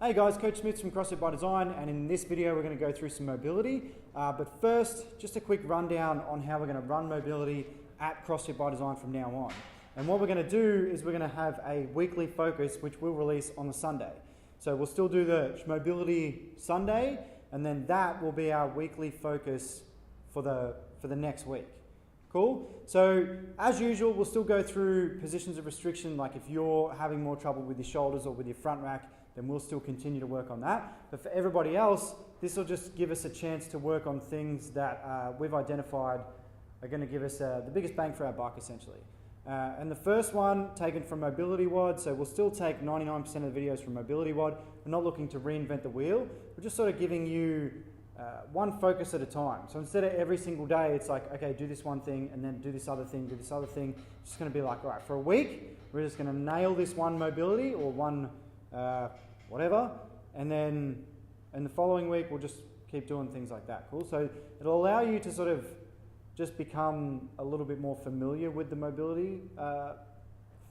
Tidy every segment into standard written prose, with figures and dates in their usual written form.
Hey guys, Coach Smith from CrossFit By Design, and in this video we're going to go through some mobility. But first, just a quick rundown on how we're going to run mobility at CrossFit By Design from now on. And what we're going to do is we're going to have a weekly focus which we'll release on the Sunday. So we'll still do the mobility Sunday, and then that will be our weekly focus for the next week. Cool? So as usual, we'll still go through positions of restriction, like if you're having more trouble with your shoulders or with your front rack, then we'll still continue to work on that. But for everybody else, this will just give us a chance to work on things that we've identified are going to give us the biggest bang for our buck, essentially. And the first one, taken from Mobility WOD, so we'll still take 99% of the videos from Mobility WOD. We're not looking to reinvent the wheel. We're just sort of giving you one focus at a time. So instead of every single day, it's like, okay, do this one thing, and then do this other thing, do this other thing. It's just going to be like, all right, for a week, we're just going to nail this one mobility or one whatever, and then in the following week we'll just keep doing things like that. Cool. So it'll allow you to sort of just become a little bit more familiar with the mobility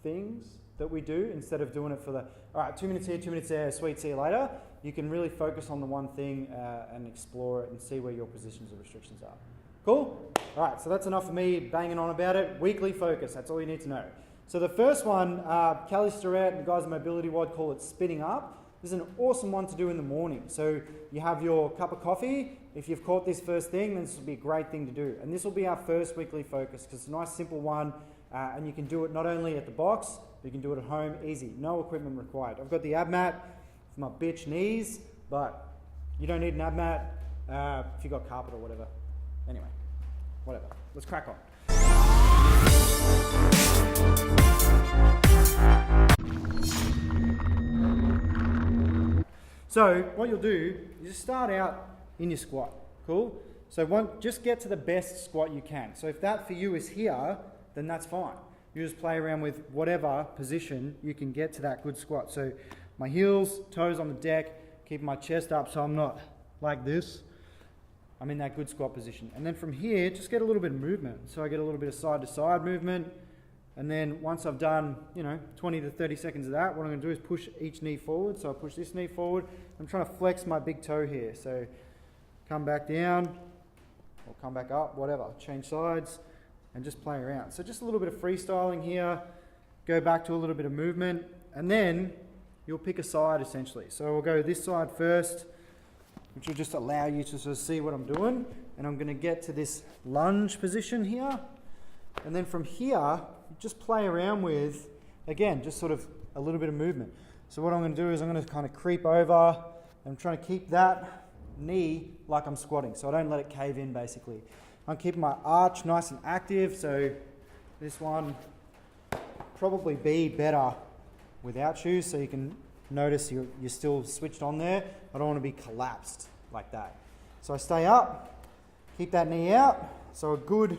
things that we do, instead of doing it for the, all right, 2 minutes here, 2 minutes there, sweet, see you later. You can really focus on the one thing and explore it and see where your positions of restrictions are. Cool? All right, so that's enough of me banging on about it. Weekly focus, that's all you need to know. So the first one, Callie Starrett and the guys at Mobility WOD call it spinning up. This is an awesome one to do in the morning. So you have your cup of coffee. If you've caught this first thing, then this will be a great thing to do. And this will be our first weekly focus because it's a nice simple one, and you can do it not only at the box, but you can do it at home, easy. No equipment required. I've got the ab mat for my bitch knees, but you don't need an ab mat if you've got carpet or whatever. Anyway, whatever. Let's crack on. So what you'll do is just start out in your squat. Cool? So just get to the best squat you can. So if that for you is here, then that's fine. You just play around with whatever position you can get to that good squat. So my heels, toes on the deck, keeping my chest up so I'm not like this. I'm in that good squat position. And then from here, just get a little bit of movement. So I get a little bit of side to side movement. And then once I've done, 20 to 30 seconds of that, what I'm going to do is push each knee forward. So I push this knee forward. I'm trying to flex my big toe here. So come back down or come back up, whatever. Change sides and just play around. So just a little bit of freestyling here. Go back to a little bit of movement. And then you'll pick a side essentially. So we'll go this side first, which will just allow you to sort of see what I'm doing. And I'm going to get to this lunge position here. And then from here, just play around with, again, just sort of a little bit of movement. So what I'm going to do is I'm going to kind of creep over, and I'm trying to keep that knee like I'm squatting, so I don't let it cave in basically. I'm keeping my arch nice and active, so this one probably be better without shoes, so you can notice you're still switched on there. I don't want to be collapsed like that. So I stay up, keep that knee out, so a good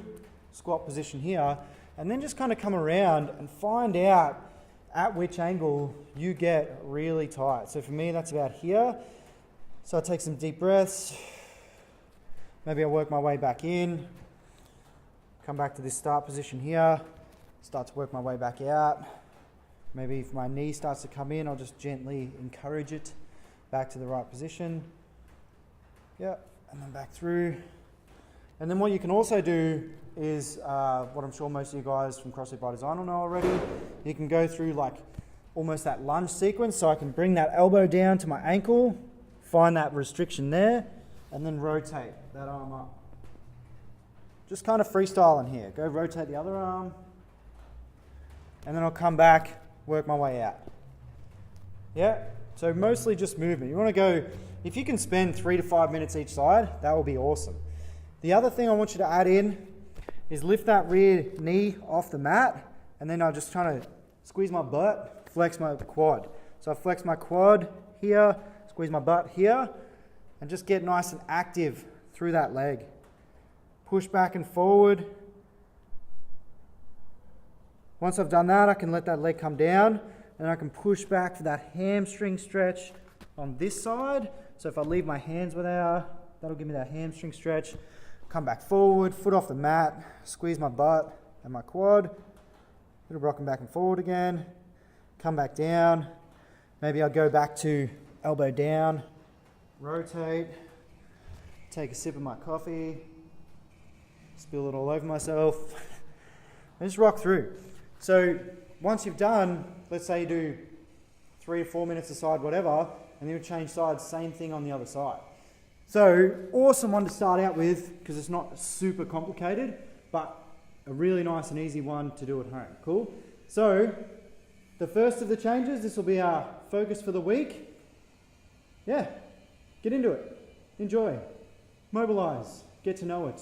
squat position here, and then just kind of come around and find out at which angle you get really tight. So for me, that's about here. So I take some deep breaths. Maybe I work my way back in, come back to this start position here, start to work my way back out. Maybe if my knee starts to come in, I'll just gently encourage it back to the right position. Yeah, and then back through. And then what you can also do is what I'm sure most of you guys from CrossFit By Design will know already. You can go through like almost that lunge sequence. So I can bring that elbow down to my ankle, find that restriction there, and then rotate that arm up. Just kind of freestyling here. Go rotate the other arm, and then I'll come back, work my way out. Yeah, so mostly just movement. You want to go, if you can spend 3 to 5 minutes each side, that will be awesome. The other thing I want you to add in is lift that rear knee off the mat, and then I'm just trying to squeeze my butt, flex my quad. So I flex my quad here, squeeze my butt here, and just get nice and active through that leg. Push back and forward. Once I've done that, I can let that leg come down, and I can push back for that hamstring stretch on this side. So if I leave my hands where they are, that'll give me that hamstring stretch. Come back forward, foot off the mat, squeeze my butt and my quad. Little rocking back and forward again. Come back down. Maybe I'll go back to elbow down, rotate, take a sip of my coffee, spill it all over myself, and just rock through. So once you've done, let's say you do 3 or 4 minutes a side, whatever, and then you change sides, same thing on the other side. So awesome one to start out with because it's not super complicated, but a really nice and easy one to do at home. Cool? So the first of the changes, this will be our focus for the week. Yeah, get into it. Enjoy. Mobilize. Get to know it.